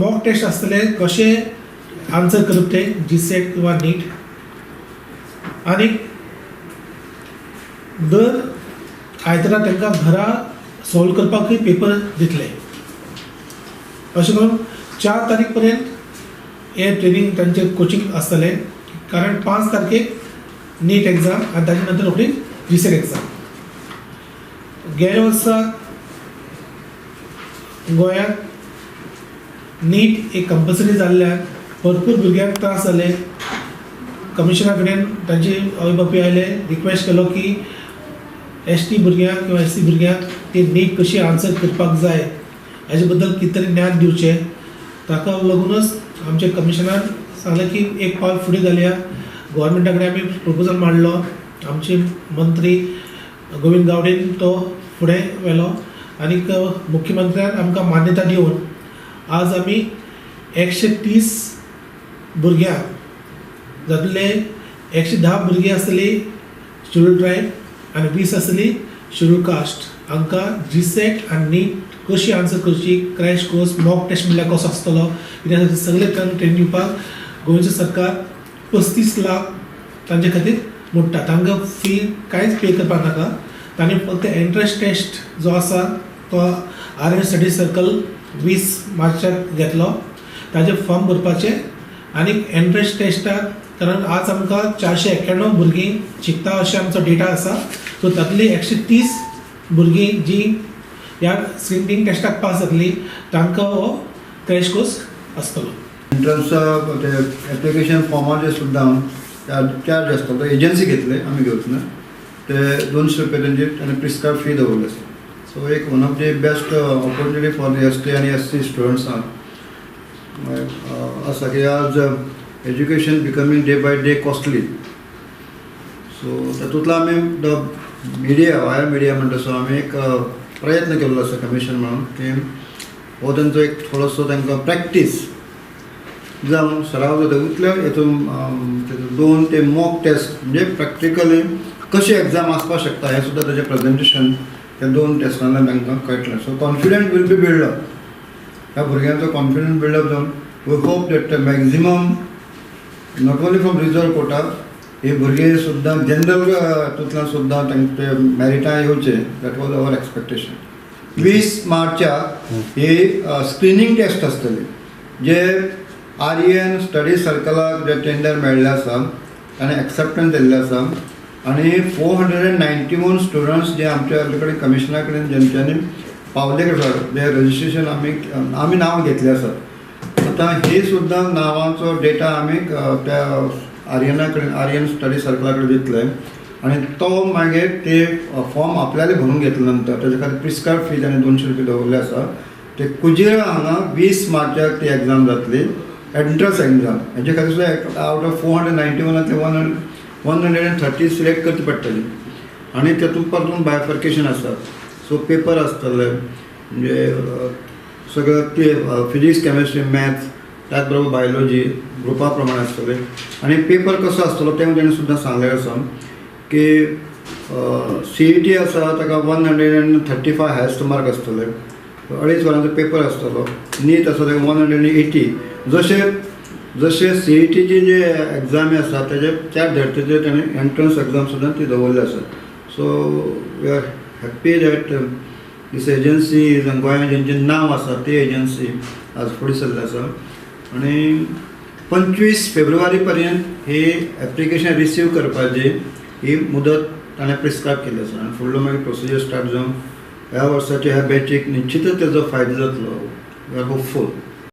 mock taste आसतले कशे answer करप ते जीसेट किंवा नीट आनी दर आयतारा तांकां घरा सॉल्व करपाकूय पेपर दितले अशें करून 4 तारीख पर्यंत हे ट्रेनिंग तांचे कोचिंग आसतले कारण 5 तारखेक नीट एग्जाम आनी ताजे नंतर रोखडी जीसेट एग्जाम गेल्या वर्सा गोंयांत नीट एक कंपल्सरी जाल्ल्यान भरपूर भुरग्यांक त्रास जाले कमिशना कडेन तांचे आवय बापूय आयले रिक्वेस्ट केलो की एसटी भुरग्यांक किंवा एससी भुरग्यांक ते नीट कशी आन्सर करपाक जाय हाजे बद्दल कितें तरी ज्ञान दिवचें ताका लागूनच आमच्या कमिशनान सांगलें की एक पावल फुडें घालया गव्हर्मेंटा कडेन आमी प्रपोजल मांडलो आमचे मंत्री गोविंद गावडेन तो फुडें व्हेलो आनी मुख्यमंत्र्यान आमकां मान्यता दिवन आज आमी 130 भुरग्यांक जातले 110 भुरगीं आसतली शेड्यूल ट्रायब आनी 20 आसतली शेड्यूल कास्ट हांकां जीसेट आनी नीट कशी आन्सर करची क्रॅश कोर्स मॉक टेस्ट म्हणल्यार कसो आसतलो कित्याक सगळे ट्रेनिंग दिवपाक गोंयचें सरकार 35 लाख तांचे खातीर मोडटा तांकां फी कांयच पे करपाक नाका तांणी फक्त एंट्रन्स टेस्ट जो आसा तो आर्यन स्टडी सर्कल 20 मार्चाक घेतलो ताजे फॉर्म भरपाचें आनी एंट्रन्स टेस्टाक कारण आज आमकां 491 भुरगीं शिकता अशें आमचो डेटा आसा सो तातली 130 भुरगीं जी ह्या स्क्रीनिंग टेस्टाक पास जातली तांकां हो क्रॅश कोर्स आसतलो एंट्रन्स एप्लिकेशन फॉर्माचे सुद्दां चार्ज आसता तो एजन्सी घेतले आमी घेवच ना ते 200 रुपया तेंचे आनी प्रिस्क्रायब फी दवरले आसा सो एक one of the best opportunity for the ST आनी एससी स्टुडंट्सांक आसा की आज education becoming day by day costly so तातूंतलो आमी मिडिया वायर मिडिया म्हणटा सो आमी एक प्रयत्न केल्लो आसा कमिशन म्हणून की हो तांचो एक थोडोसो तांकां प्रॅक्टीस जावन सराव जाता इतल्या हेतून 2 ते मॉक टेस्ट म्हणजे प्रॅक्टिकली कशी एग्जाम आसपाक शकता हें सुद्दां ताचें प्रेजेंटेशन त्या 2 टेस्टांतल्यान तांकां कळटलें so confident will be build up ह्या भुरग्यांचो कॉन्फिडंस बिल्ड अप जावन we hope that maximum not only from reserve quota हे भुरगे सुद्दां जनरल हातूंतल्यान सुद्दां तांचे मॅरिटां येवचे दॅट वॉज अवर एक्सपेक्टेशन 20 मार्चाक ही स्क्रिनींग टेस्ट आसतली जे आर्यन स्टडी सर्कलाक जे टेंडर मेळ्ळें आसा आनी एक्सेप्टन्स दिल्लें आसा आनी 491 स्टुडंट्स जे आमच्या कडेन कमिशना कडेन जेंच्यांनी पावले जे रजिस्ट्रेशन आमी नांव घेतलें आसा आतां हे सुद्दां नांवांचो डेटा आमी त्या आर्यना कडेन आर्यन स्टडी सर्कला कडेन दितले आनी तो मागीर ते फॉर्म आपल्याले भरून घेतले नंतर ताचे खातीर प्रिस्क्रायब फी ताणें 200 रुपया दवरले आसा ते कुजेर हांगा 20 मार्चाक ती एग्जाम जातली एंट्रन्स एग्जाम हेजे खातीर सुद्दां आवट ऑफ 491 130 सिलेक्ट करची पडटली आनी तातूंत परतून बायफर्केशन आसा सो पेपर आसतले म्हणजे सगळं ते फिजिक्स केमिस्ट्री मॅथ्स त्याच बरोबर बायोलॉजी ग्रुपा प्रमाणे आसतले आनी पेपर कसो आसतलो तें ताणें सुद्दां सांगलें आसा की CET आसा ताका 135 हायस्ट मार्क आसतले 2.5 वरांचो पेपर आसतलो नीट आसा ताका 180 जशे CETची जे एग्जामी आसा तेजे त्या धर्तेचेर ताणें एंट्रन्स एग्जाम सुद्दां ती दवरली आसा so we are happy that this agency गोंयांत जेंचें नांव आसा ती एजन्सी आज फुडें सरली आसा आनी 25 फेब्रुवारी पर्यंत ही एप्लिकेशन रिसीव करपाची ही मुदत ताणें प्रिस्क्रायब केली आसा आनी फुडलो मागीर प्रोसिजर स्टार्ट जावन ह्या वर्साच्या ह्या बॅचीक निश्चितच तेजो फायदो जातलो वी आर होपफूल